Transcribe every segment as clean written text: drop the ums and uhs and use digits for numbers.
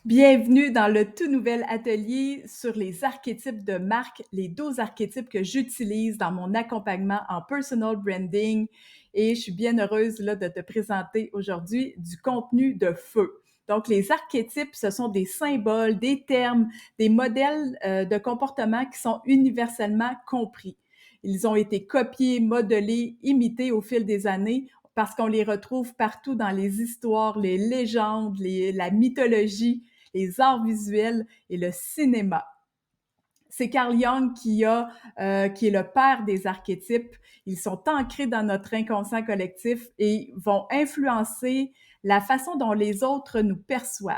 Bienvenue dans le tout nouvel atelier sur les archétypes de marque, les 12 archétypes que j'utilise dans mon accompagnement en personal branding. Et je suis bien heureuse là, de te présenter aujourd'hui du contenu de feu. Donc, les archétypes, ce sont des symboles, des termes, des modèles de comportement qui sont universellement compris. Ils ont été copiés, modelés, imités au fil des années parce qu'on les retrouve partout dans les histoires, les légendes, la mythologie, les arts visuels et le cinéma. C'est Carl Jung qui est le père des archétypes. Ils sont ancrés dans notre inconscient collectif et vont influencer la façon dont les autres nous perçoivent.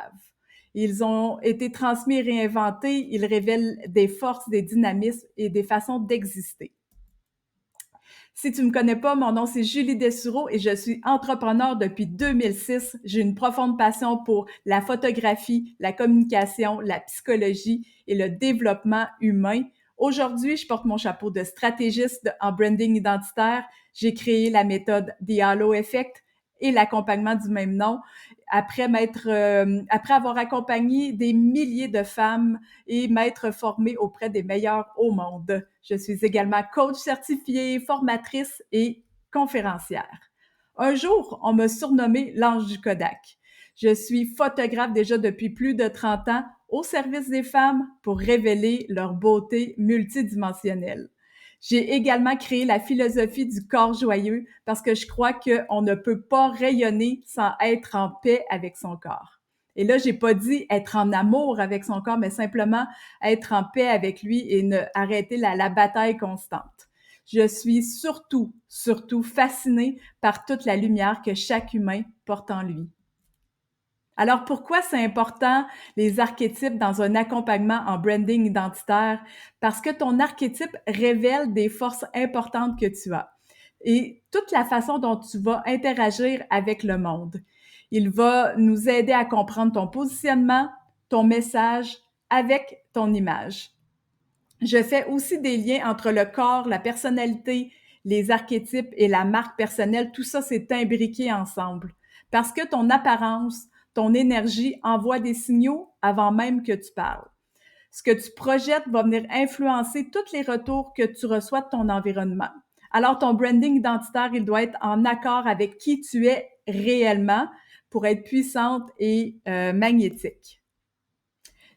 Ils ont été transmis et réinventés. Ils révèlent des forces, des dynamismes et des façons d'exister. Si tu me connais pas, mon nom c'est Julie Dessureau et je suis entrepreneur depuis 2006. J'ai une profonde passion pour la photographie, la communication, la psychologie et le développement humain. Aujourd'hui, je porte mon chapeau de stratégiste en branding identitaire. J'ai créé la méthode The Halo Effect et l'accompagnement du même nom après avoir accompagné des milliers de femmes et m'être formée auprès des meilleurs au monde. Je suis également coach certifiée, formatrice et conférencière. Un jour, on m'a surnommé l'ange du Kodak. Je suis photographe déjà depuis plus de 30 ans au service des femmes pour révéler leur beauté multidimensionnelle. J'ai également créé la philosophie du corps joyeux parce que je crois qu'on ne peut pas rayonner sans être en paix avec son corps. Et là, j'ai pas dit être en amour avec son corps, mais simplement être en paix avec lui et ne arrêter la bataille constante. Je suis surtout fascinée par toute la lumière que chaque humain porte en lui. Alors, pourquoi c'est important les archétypes dans un accompagnement en branding identitaire? Parce que ton archétype révèle des forces importantes que tu as et toute la façon dont tu vas interagir avec le monde. Il va nous aider à comprendre ton positionnement, ton message avec ton image. Je fais aussi des liens entre le corps, la personnalité, les archétypes et la marque personnelle. Tout ça, c'est imbriqué ensemble. Parce que ton apparence, ton énergie envoie des signaux avant même que tu parles. Ce que tu projettes va venir influencer tous les retours que tu reçois de ton environnement. Alors, ton branding identitaire, il doit être en accord avec qui tu es réellement pour être puissante et magnétique.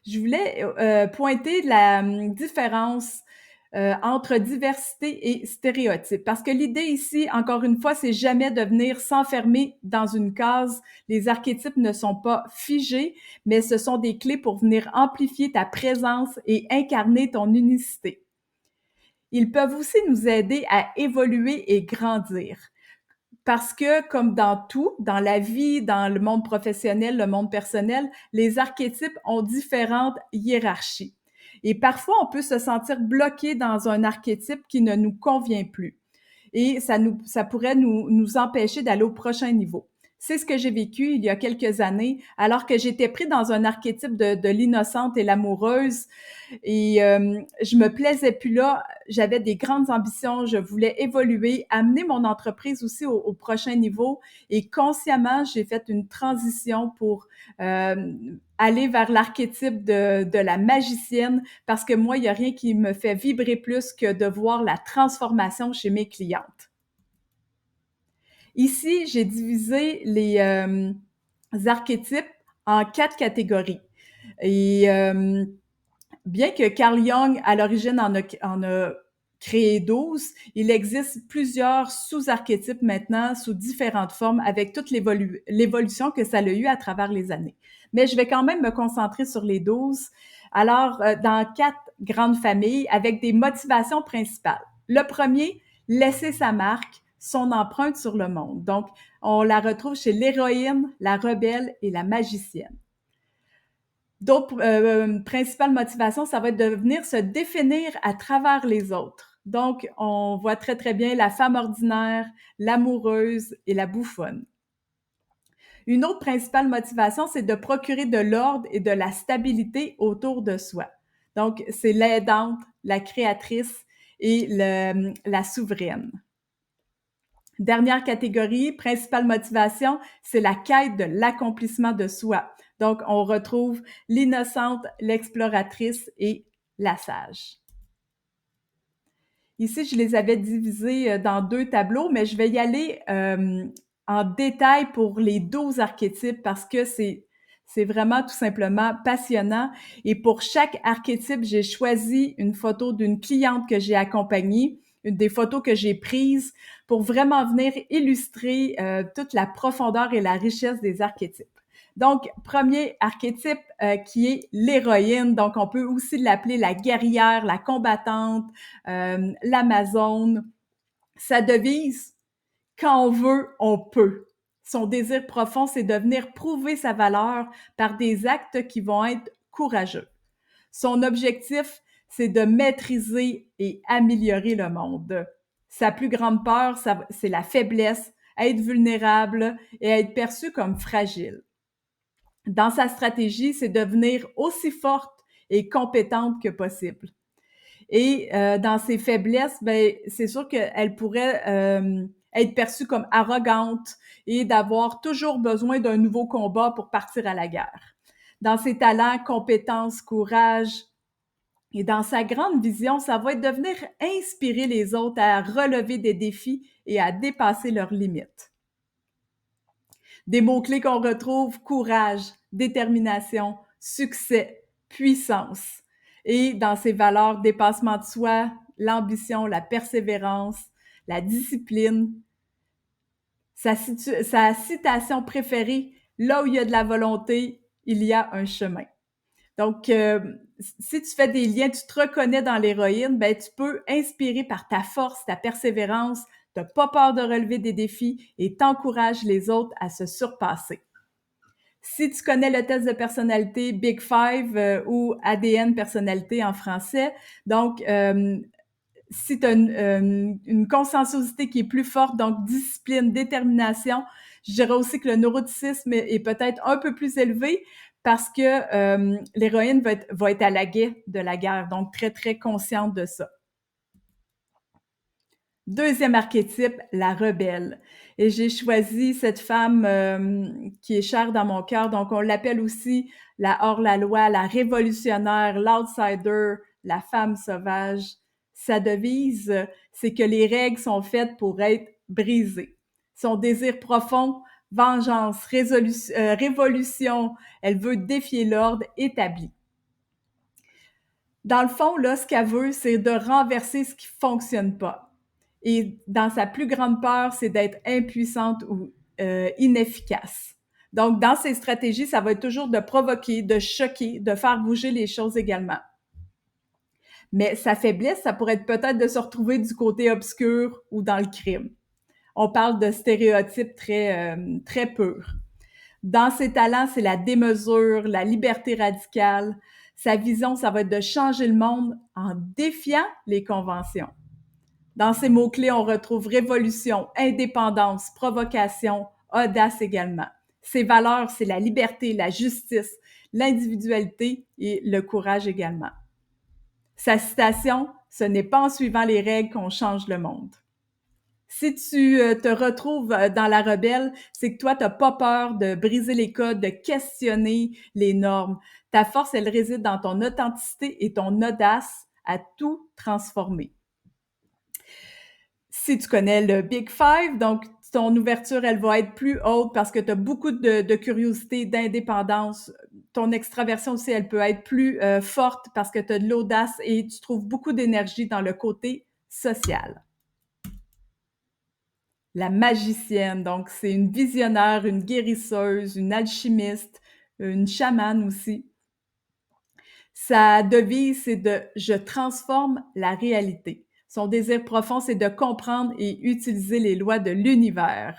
Je voulais pointer la différence entre diversité et stéréotype. Parce que l'idée ici, encore une fois, c'est jamais de venir s'enfermer dans une case. Les archétypes ne sont pas figés, mais ce sont des clés pour venir amplifier ta présence et incarner ton unicité. Ils peuvent aussi nous aider à évoluer et grandir. Parce que, comme dans tout, dans la vie, dans le monde professionnel, le monde personnel, les archétypes ont différentes hiérarchies. Et parfois, on peut se sentir bloqué dans un archétype qui ne nous convient plus. Et ça pourrait nous empêcher d'aller au prochain niveau. C'est ce que j'ai vécu il y a quelques années, alors que j'étais pris dans un archétype de l'innocente et l'amoureuse. Et je me plaisais plus là. J'avais des grandes ambitions. Je voulais évoluer, amener mon entreprise aussi au prochain niveau. Et consciemment, j'ai fait une transition pour aller vers l'archétype de la magicienne parce que moi, il n'y a rien qui me fait vibrer plus que de voir la transformation chez mes clientes. Ici, j'ai divisé les archétypes en 4 catégories. Et bien que Carl Jung, à l'origine, en a créé 12, il existe plusieurs sous-archétypes maintenant, sous différentes formes, avec toute l'évolution que ça a eu à travers les années. Mais je vais quand même me concentrer sur les 12. Alors, dans 4 grandes familles, avec des motivations principales. Le premier, laisser sa marque, son empreinte sur le monde. Donc, on la retrouve chez l'héroïne, la rebelle et la magicienne. D'autres principales motivations, ça va être de venir se définir à travers les autres. Donc, on voit très, très bien la femme ordinaire, l'amoureuse et la bouffonne. Une autre principale motivation, c'est de procurer de l'ordre et de la stabilité autour de soi. Donc, c'est l'aidante, la créatrice et la souveraine. Dernière catégorie, principale motivation, c'est la quête de l'accomplissement de soi. Donc, on retrouve l'innocente, l'exploratrice et la sage. Ici, je les avais divisés dans 2 tableaux, mais je vais y aller en détail pour les 12 archétypes parce que c'est vraiment tout simplement passionnant. Et pour chaque archétype, j'ai choisi une photo d'une cliente que j'ai accompagnée, une des photos que j'ai prises pour vraiment venir illustrer toute la profondeur et la richesse des archétypes. Donc, premier archétype qui est l'héroïne. Donc, on peut aussi l'appeler la guerrière, la combattante, l'Amazone. Sa devise, quand on veut, on peut. Son désir profond, c'est de venir prouver sa valeur par des actes qui vont être courageux. Son objectif, c'est de maîtriser et améliorer le monde. Sa plus grande peur, c'est la faiblesse, être vulnérable et être perçu comme fragile. Dans sa stratégie, c'est devenir aussi forte et compétente que possible. Et dans ses faiblesses, ben c'est sûr qu'elle pourrait être perçue comme arrogante et d'avoir toujours besoin d'un nouveau combat pour partir à la guerre. Dans ses talents, compétences, courage et dans sa grande vision, ça va être de venir inspirer les autres à relever des défis et à dépasser leurs limites. Des mots-clés qu'on retrouve: courage, détermination, succès, puissance. Et dans ses valeurs, dépassement de soi, l'ambition, la persévérance, la discipline. Sa citation préférée: là où il y a de la volonté, il y a un chemin. Donc, si tu fais des liens, tu te reconnais dans l'héroïne, ben tu peux inspirer par ta force, ta persévérance, t'as pas peur de relever des défis et t'encourages les autres à se surpasser. Si tu connais le test de personnalité Big Five ou ADN personnalité en français, donc si tu as une conscienciosité qui est plus forte, donc discipline, détermination, je dirais aussi que le neuroticisme est peut-être un peu plus élevé parce que l'héroïne va être à l'aguet de la guerre, donc très, très consciente de ça. Deuxième archétype, la rebelle. Et j'ai choisi cette femme qui est chère dans mon cœur. Donc, on l'appelle aussi la hors-la-loi, la révolutionnaire, l'outsider, la femme sauvage. Sa devise, c'est que les règles sont faites pour être brisées. Son désir profond, vengeance, révolution, elle veut défier l'ordre établi. Dans le fond, là, ce qu'elle veut, c'est de renverser ce qui fonctionne pas. Et dans sa plus grande peur, c'est d'être impuissante ou inefficace. Donc, dans ses stratégies, ça va être toujours de provoquer, de choquer, de faire bouger les choses également. Mais sa faiblesse, ça pourrait être peut-être de se retrouver du côté obscur ou dans le crime. On parle de stéréotypes très purs. Dans ses talents, c'est la démesure, la liberté radicale. Sa vision, ça va être de changer le monde en défiant les conventions. Dans ces mots-clés, on retrouve révolution, indépendance, provocation, audace également. Ses valeurs, c'est la liberté, la justice, l'individualité et le courage également. Sa citation, ce n'est pas en suivant les règles qu'on change le monde. Si tu te retrouves dans la rebelle, c'est que toi, tu n'as pas peur de briser les codes, de questionner les normes. Ta force, elle réside dans ton authenticité et ton audace à tout transformer. Si tu connais le Big Five, donc ton ouverture, elle va être plus haute parce que tu as beaucoup de curiosité, d'indépendance. Ton extraversion aussi, elle peut être plus forte parce que tu as de l'audace et tu trouves beaucoup d'énergie dans le côté social. La magicienne, donc c'est une visionnaire, une guérisseuse, une alchimiste, une chamane aussi. Sa devise, c'est de « je transforme la réalité ». Son désir profond, c'est de comprendre et utiliser les lois de l'univers.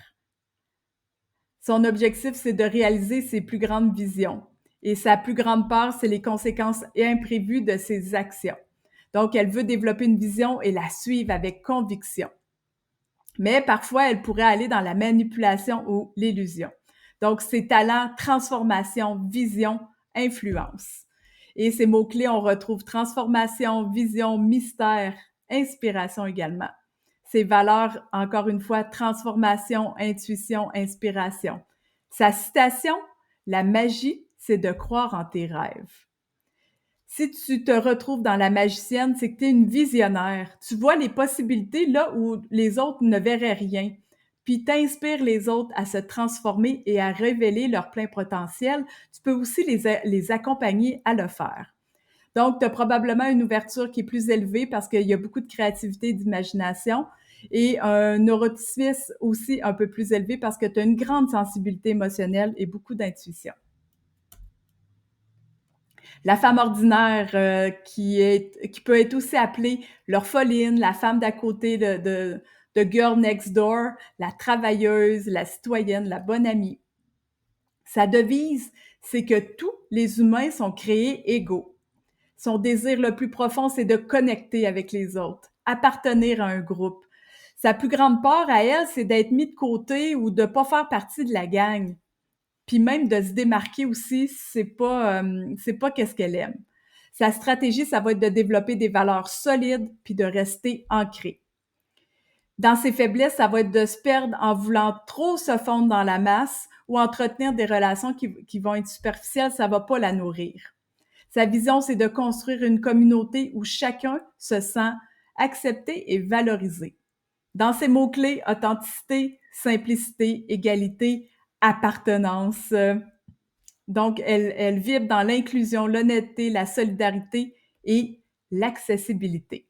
Son objectif, c'est de réaliser ses plus grandes visions. Et sa plus grande peur, c'est les conséquences imprévues de ses actions. Donc, elle veut développer une vision et la suivre avec conviction. Mais parfois, elle pourrait aller dans la manipulation ou l'illusion. Donc, ses talents, transformation, vision, influence. Et ces mots-clés, on retrouve transformation, vision, mystère, inspiration également. Ses valeurs, encore une fois, transformation, intuition, inspiration. Sa citation, la magie, c'est de croire en tes rêves. Si tu te retrouves dans la magicienne, c'est que tu es une visionnaire. Tu vois les possibilités là où les autres ne verraient rien. Puis t'inspires les autres à se transformer et à révéler leur plein potentiel. Tu peux aussi les accompagner à le faire. Donc, tu as probablement une ouverture qui est plus élevée parce qu'il y a beaucoup de créativité et d'imagination et un neuroticisme aussi un peu plus élevé parce que tu as une grande sensibilité émotionnelle et beaucoup d'intuition. La femme ordinaire qui peut être aussi appelée l'orpheline, la femme d'à côté de girl next door, la travailleuse, la citoyenne, la bonne amie. Sa devise, c'est que tous les humains sont créés égaux. Son désir le plus profond, c'est de connecter avec les autres, appartenir à un groupe. Sa plus grande peur à elle, c'est d'être mis de côté ou de pas faire partie de la gang. Puis même de se démarquer aussi, c'est pas qu'est-ce qu'elle aime. Sa stratégie, ça va être de développer des valeurs solides puis de rester ancrée. Dans ses faiblesses, ça va être de se perdre en voulant trop se fondre dans la masse ou entretenir des relations qui vont être superficielles, ça va pas la nourrir. Sa vision, c'est de construire une communauté où chacun se sent accepté et valorisé. Dans ses mots-clés, authenticité, simplicité, égalité, appartenance. Donc, elle vibre dans l'inclusion, l'honnêteté, la solidarité et l'accessibilité.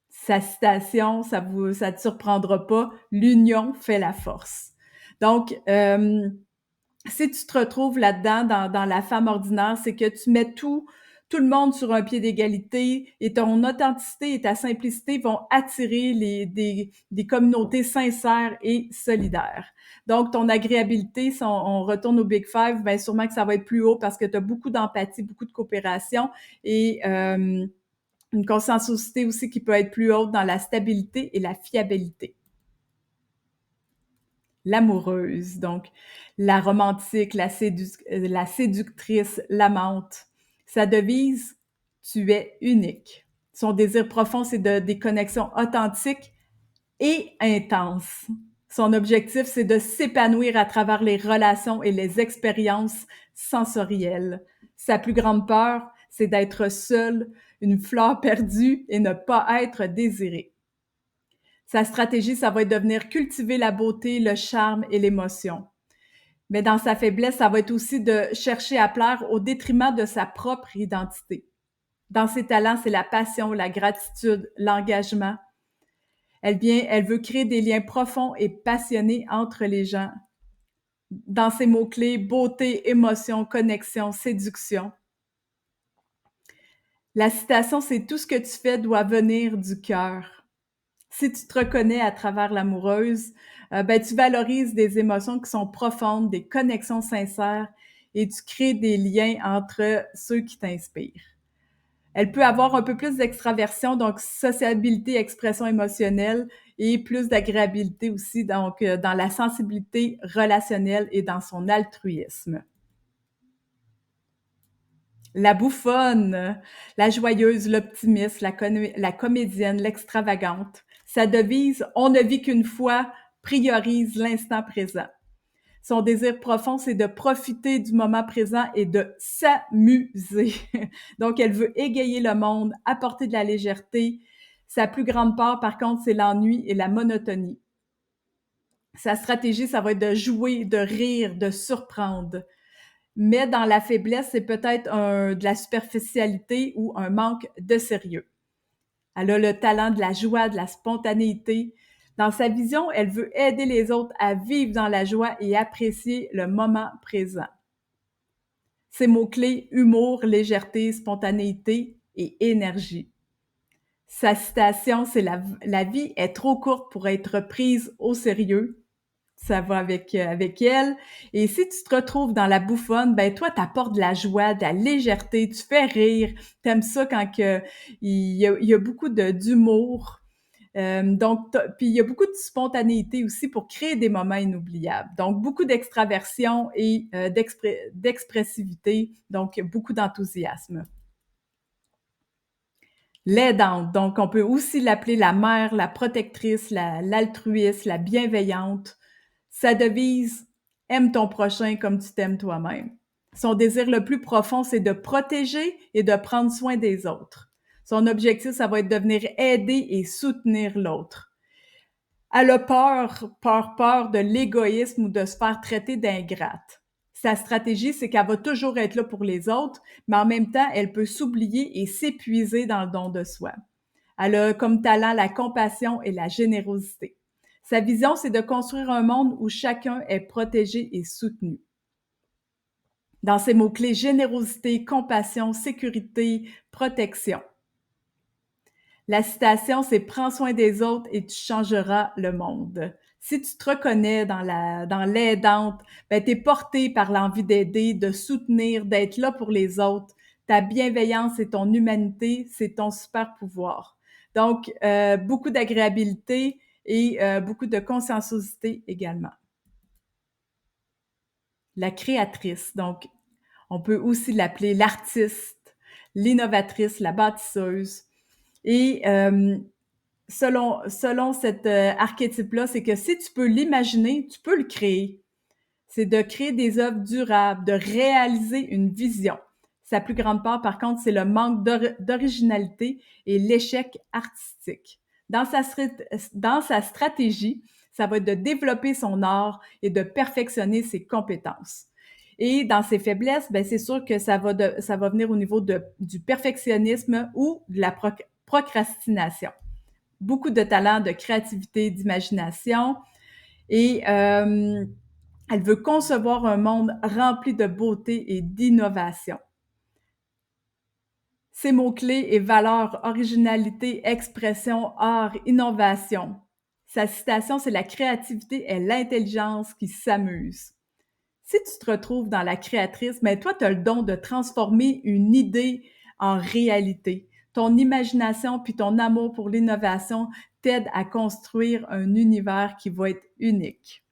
Sa citation, ça te surprendra pas, l'union fait la force. Donc, si tu te retrouves là-dedans, dans la femme ordinaire, c'est que tu mets tout le monde sur un pied d'égalité et ton authenticité et ta simplicité vont attirer des communautés sincères et solidaires. Donc, ton agréabilité, si on retourne au Big Five, bien sûrement que ça va être plus haut parce que tu as beaucoup d'empathie, beaucoup de coopération et une consensuosité aussi qui peut être plus haute dans la stabilité et la fiabilité. L'amoureuse, donc la romantique, la séductrice, l'amante. Sa devise, tu es unique. Son désir profond, c'est des connexions authentiques et intenses. Son objectif, c'est de s'épanouir à travers les relations et les expériences sensorielles. Sa plus grande peur, c'est d'être seule, une fleur perdue et ne pas être désirée. Sa stratégie, ça va être de venir cultiver la beauté, le charme et l'émotion. Mais dans sa faiblesse, ça va être aussi de chercher à plaire au détriment de sa propre identité. Dans ses talents, c'est la passion, la gratitude, l'engagement. Elle veut créer des liens profonds et passionnés entre les gens. Dans ses mots-clés, beauté, émotion, connexion, séduction. La citation, c'est tout ce que tu fais doit venir du cœur. Si tu te reconnais à travers l'amoureuse, tu valorises des émotions qui sont profondes, des connexions sincères et tu crées des liens entre ceux qui t'inspirent. Elle peut avoir un peu plus d'extraversion, donc sociabilité, expression émotionnelle et plus d'agréabilité aussi, donc dans la sensibilité relationnelle et dans son altruisme. La bouffonne, la joyeuse, l'optimiste, la comédienne, l'extravagante. Sa devise « On ne vit qu'une fois » priorise l'instant présent. Son désir profond, c'est de profiter du moment présent et de s'amuser. Donc, elle veut égayer le monde, apporter de la légèreté. Sa plus grande part, par contre, c'est l'ennui et la monotonie. Sa stratégie, ça va être de jouer, de rire, de surprendre. Mais dans la faiblesse, c'est peut-être de la superficialité ou un manque de sérieux. Elle a le talent de la joie, de la spontanéité. Dans sa vision, elle veut aider les autres à vivre dans la joie et apprécier le moment présent. Ses mots-clés, humour, légèreté, spontanéité et énergie. Sa citation, c'est la vie est trop courte pour être prise au sérieux. Ça va avec elle. Et si tu te retrouves dans la bouffonne, ben toi, t'apportes de la joie, de la légèreté, tu fais rire. T'aimes ça quand il y a beaucoup d'humour. Donc, puis il y a beaucoup de spontanéité aussi pour créer des moments inoubliables. Donc, beaucoup d'extraversion et d'expressivité, donc beaucoup d'enthousiasme. L'aidante, donc on peut aussi l'appeler la mère, la protectrice, l'altruiste, la bienveillante. Sa devise, aime ton prochain comme tu t'aimes toi-même. Son désir le plus profond, c'est de protéger et de prendre soin des autres. Son objectif, ça va être de venir aider et soutenir l'autre. Elle a peur de l'égoïsme ou de se faire traiter d'ingrate. Sa stratégie, c'est qu'elle va toujours être là pour les autres, mais en même temps, elle peut s'oublier et s'épuiser dans le don de soi. Elle a comme talent la compassion et la générosité. Sa vision, c'est de construire un monde où chacun est protégé et soutenu. Dans ces mots-clés, générosité, compassion, sécurité, protection. La citation, c'est « Prends soin des autres et tu changeras le monde ». Si tu te reconnais dans l'aidante, ben, tu es porté par l'envie d'aider, de soutenir, d'être là pour les autres. Ta bienveillance et ton humanité, c'est ton super pouvoir. Donc, beaucoup d'agréabilité et beaucoup de conscienciosité également. La créatrice, donc, on peut aussi l'appeler l'artiste, l'innovatrice, la bâtisseuse. Et selon cet archétype-là, c'est que si tu peux l'imaginer, tu peux le créer. C'est de créer des œuvres durables, de réaliser une vision. Sa plus grande part, par contre, c'est le manque d'originalité et l'échec artistique. Dans sa stratégie, ça va être de développer son art et de perfectionner ses compétences. Et dans ses faiblesses, ben c'est sûr que ça va venir au niveau du perfectionnisme ou de la procrastination. Beaucoup de talent, de créativité, d'imagination. Et elle veut concevoir un monde rempli de beauté et d'innovation. Ces mots-clés et valeurs, originalité, expression, art, innovation. Sa citation, c'est « La créativité est l'intelligence qui s'amuse ». Si tu te retrouves dans la créatrice, mais toi, tu as le don de transformer une idée en réalité. Ton imagination puis ton amour pour l'innovation t'aident à construire un univers qui va être unique.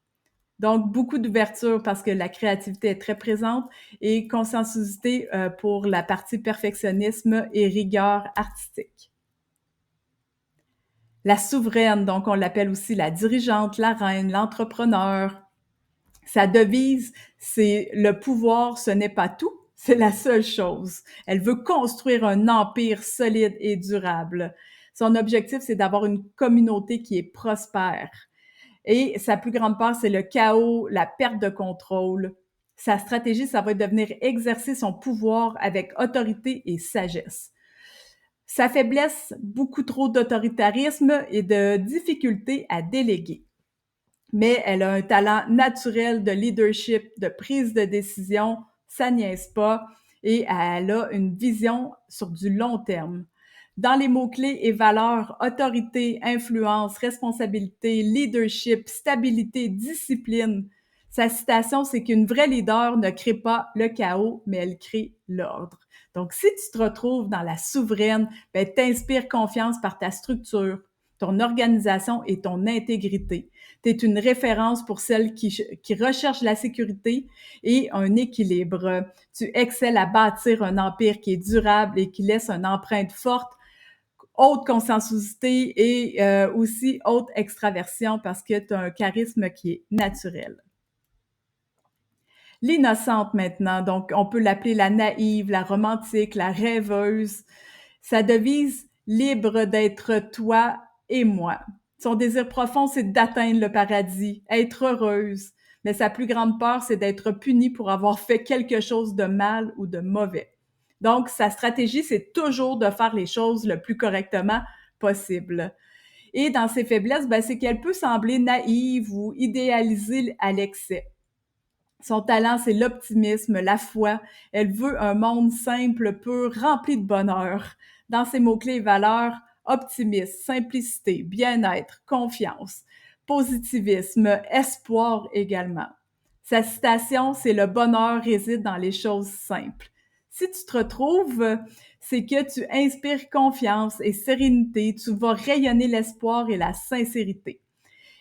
Donc, beaucoup d'ouverture parce que la créativité est très présente et conscienciosité pour la partie perfectionnisme et rigueur artistique. La souveraine, donc on l'appelle aussi la dirigeante, la reine, l'entrepreneur. Sa devise, c'est « Le pouvoir, ce n'est pas tout, c'est la seule chose ». Elle veut construire un empire solide et durable. Son objectif, c'est d'avoir une communauté qui est prospère. Et sa plus grande peur, c'est le chaos, la perte de contrôle. Sa stratégie, ça va être de venir exercer son pouvoir avec autorité et sagesse. Sa faiblesse, beaucoup trop d'autoritarisme et de difficulté à déléguer. Mais elle a un talent naturel de leadership, de prise de décision, ça niaise pas, et elle a une vision sur du long terme. Dans les mots-clés et valeurs, autorité, influence, responsabilité, leadership, stabilité, discipline. Sa citation, c'est qu'une vraie leader ne crée pas le chaos, mais elle crée l'ordre. Donc, si tu te retrouves dans la souveraine, ben, t'inspires confiance par ta structure, ton organisation et ton intégrité. Tu es une référence pour celles qui recherchent la sécurité et un équilibre. Tu excelles à bâtir un empire qui est durable et qui laisse une empreinte forte, haute consensuosité et aussi haute extraversion parce que tu as un charisme qui est naturel. L'innocente maintenant, donc on peut l'appeler la naïve, la romantique, la rêveuse. Sa devise, libre d'être toi et moi. Son désir profond, c'est d'atteindre le paradis, être heureuse. Mais sa plus grande peur, c'est d'être punie pour avoir fait quelque chose de mal ou de mauvais. Donc, sa stratégie, c'est toujours de faire les choses le plus correctement possible. Et dans ses faiblesses, ben, c'est qu'elle peut sembler naïve ou idéalisée à l'excès. Son talent, c'est l'optimisme, la foi. Elle veut un monde simple, pur, rempli de bonheur. Dans ses mots-clés et valeurs, optimisme, simplicité, bien-être, confiance, positivisme, espoir également. Sa citation, c'est « Le bonheur réside dans les choses simples ». Si tu te retrouves, c'est que tu inspires confiance et sérénité, tu vas rayonner l'espoir et la sincérité.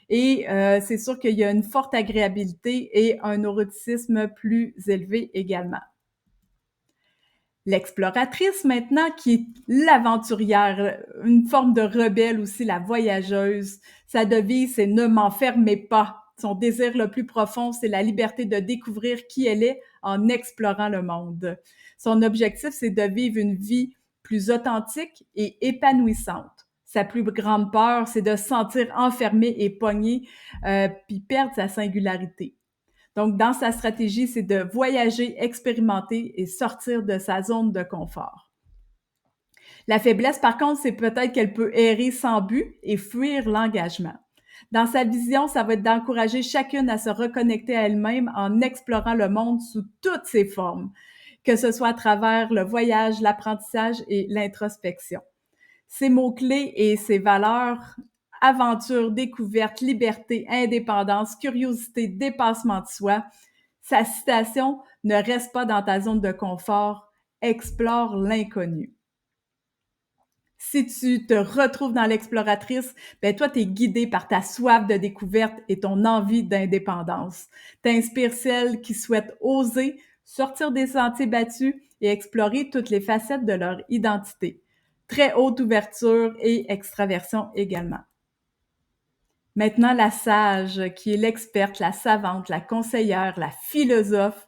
Et c'est sûr qu'il y a une forte agréabilité et un neuroticisme plus élevé également. L'exploratrice maintenant, qui est l'aventurière, une forme de rebelle aussi, la voyageuse. Sa devise, c'est « Ne m'enfermez pas ». Son désir le plus profond, c'est la liberté de découvrir qui elle est en explorant le monde. Son objectif, c'est de vivre une vie plus authentique et épanouissante. Sa plus grande peur, c'est de se sentir enfermée et pognée, puis perdre sa singularité. Donc, dans sa stratégie, c'est de voyager, expérimenter et sortir de sa zone de confort. La faiblesse, par contre, c'est peut-être qu'elle peut errer sans but et fuir l'engagement. Dans sa vision, ça va être d'encourager chacune à se reconnecter à elle-même en explorant le monde sous toutes ses formes, que ce soit à travers le voyage, l'apprentissage et l'introspection. Ses mots-clés et ses valeurs: aventure, découverte, liberté, indépendance, curiosité, dépassement de soi. Sa citation: ne reste pas dans ta zone de confort, explore l'inconnu. Si tu te retrouves dans l'exploratrice, ben toi, tu es guidé par ta soif de découverte et ton envie d'indépendance. T'inspires celles qui souhaitent oser, sortir des sentiers battus et explorer toutes les facettes de leur identité. Très haute ouverture et extraversion également. Maintenant, la sage, qui est l'experte, la savante, la conseillère, la philosophe,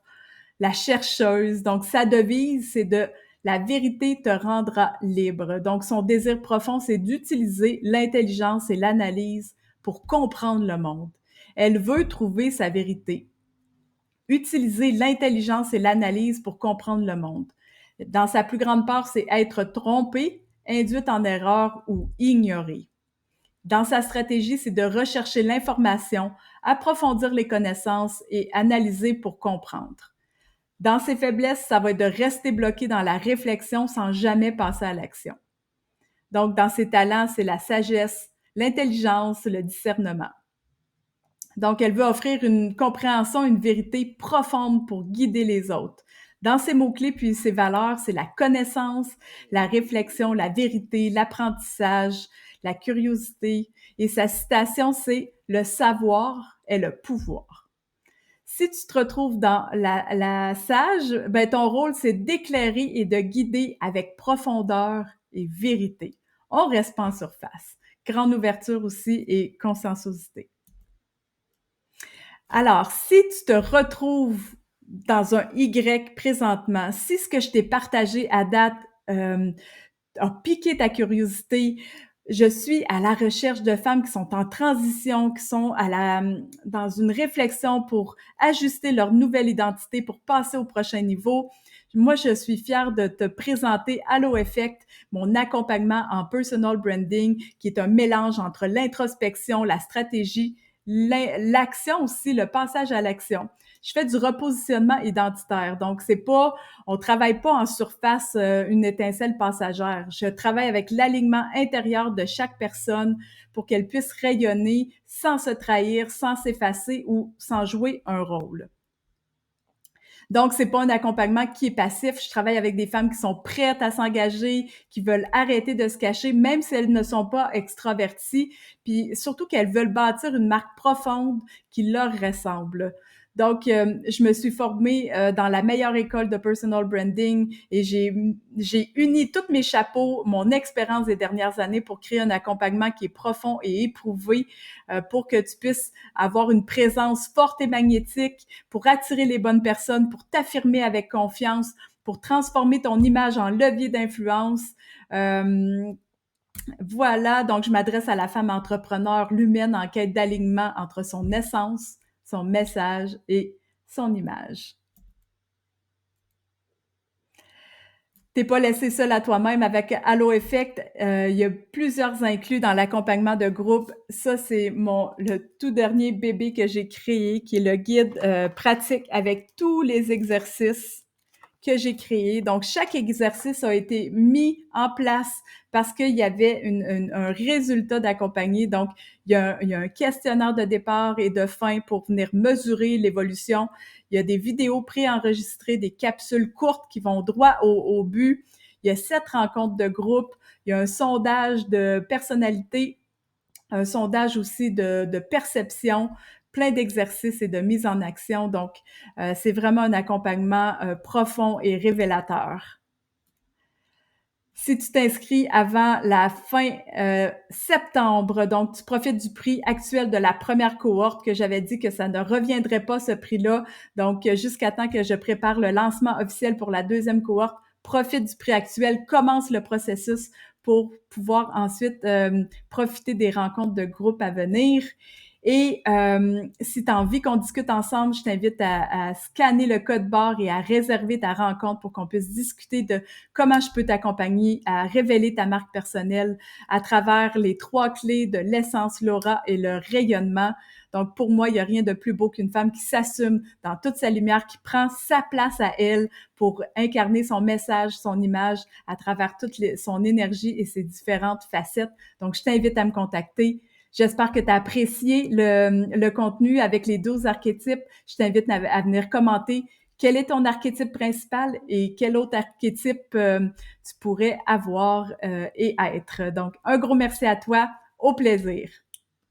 la chercheuse. Donc, sa devise, c'est de la vérité te rendra libre. Donc, son désir profond, c'est d'utiliser l'intelligence et l'analyse pour comprendre le monde. Elle veut trouver sa vérité. Utiliser l'intelligence et l'analyse pour comprendre le monde. Dans sa plus grande part, c'est être trompée, induite en erreur ou ignorée. Dans sa stratégie, c'est de rechercher l'information, approfondir les connaissances et analyser pour comprendre. Dans ses faiblesses, ça va être de rester bloqué dans la réflexion sans jamais passer à l'action. Donc, dans ses talents, c'est la sagesse, l'intelligence, le discernement. Donc, elle veut offrir une compréhension, une vérité profonde pour guider les autres. Dans ses mots-clés puis ses valeurs, c'est la connaissance, la réflexion, la vérité, l'apprentissage, la curiosité. Et sa citation, c'est « Le savoir est le pouvoir ». Si tu te retrouves dans la sage, ben ton rôle, c'est d'éclairer et de guider avec profondeur et vérité. On reste pas en surface. Grande ouverture aussi et conscienciosité. Alors, si tu te retrouves dans un Y présentement, si ce que je t'ai partagé à date a piqué ta curiosité, je suis à la recherche de femmes qui sont en transition, qui sont dans une réflexion pour ajuster leur nouvelle identité, pour passer au prochain niveau. Moi, je suis fière de te présenter Halo Effect, mon accompagnement en personal branding, qui est un mélange entre l'introspection, la stratégie, l'action aussi, le passage à l'action. Je fais du repositionnement identitaire. Donc, on travaille pas en surface, une étincelle passagère. Je travaille avec l'alignement intérieur de chaque personne pour qu'elle puisse rayonner sans se trahir, sans s'effacer ou sans jouer un rôle. Donc, c'est pas un accompagnement qui est passif. Je travaille avec des femmes qui sont prêtes à s'engager, qui veulent arrêter de se cacher, même si elles ne sont pas extraverties, puis surtout qu'elles veulent bâtir une marque profonde qui leur ressemble. Donc, je me suis formée dans la meilleure école de personal branding et j'ai uni tous mes chapeaux, mon expérience des dernières années pour créer un accompagnement qui est profond et éprouvé pour que tu puisses avoir une présence forte et magnétique, pour attirer les bonnes personnes, pour t'affirmer avec confiance, pour transformer ton image en levier d'influence. Voilà, donc je m'adresse à la femme entrepreneur, l'humaine en quête d'alignement entre son essence, son message et son image. T'es pas laissé seul à toi-même avec Halo Effect. Il y a plusieurs inclus dans l'accompagnement de groupe. Ça, c'est le tout dernier bébé que j'ai créé, qui est le guide pratique avec tous les exercices que j'ai créé. Donc, chaque exercice a été mis en place parce qu'il y avait un résultat d'accompagner. Donc, il y a un questionnaire de départ et de fin pour venir mesurer l'évolution. Il y a des vidéos préenregistrées, des capsules courtes qui vont droit au but. Il y a 7 rencontres de groupe. Il y a un sondage de personnalité, un sondage aussi de perception, plein d'exercices et de mise en action. Donc, c'est vraiment un accompagnement profond et révélateur. Si tu t'inscris avant la fin septembre, donc tu profites du prix actuel de la première cohorte que j'avais dit que ça ne reviendrait pas ce prix-là. Donc, jusqu'à temps que je prépare le lancement officiel pour la deuxième cohorte, profite du prix actuel, commence le processus pour pouvoir ensuite profiter des rencontres de groupe à venir. Et si tu as envie qu'on discute ensemble, je t'invite à scanner le code barre et à réserver ta rencontre pour qu'on puisse discuter de comment je peux t'accompagner à révéler ta marque personnelle à travers les 3 clés de l'essence, l'aura et le rayonnement. Donc, pour moi, il n'y a rien de plus beau qu'une femme qui s'assume dans toute sa lumière, qui prend sa place à elle pour incarner son message, son image à travers son énergie et ses différentes facettes. Donc, je t'invite à me contacter. J'espère que tu as apprécié le contenu avec les 12 archétypes. Je t'invite à venir commenter quel est ton archétype principal et quel autre archétype tu pourrais avoir et être. Donc, un gros merci à toi. Au plaisir.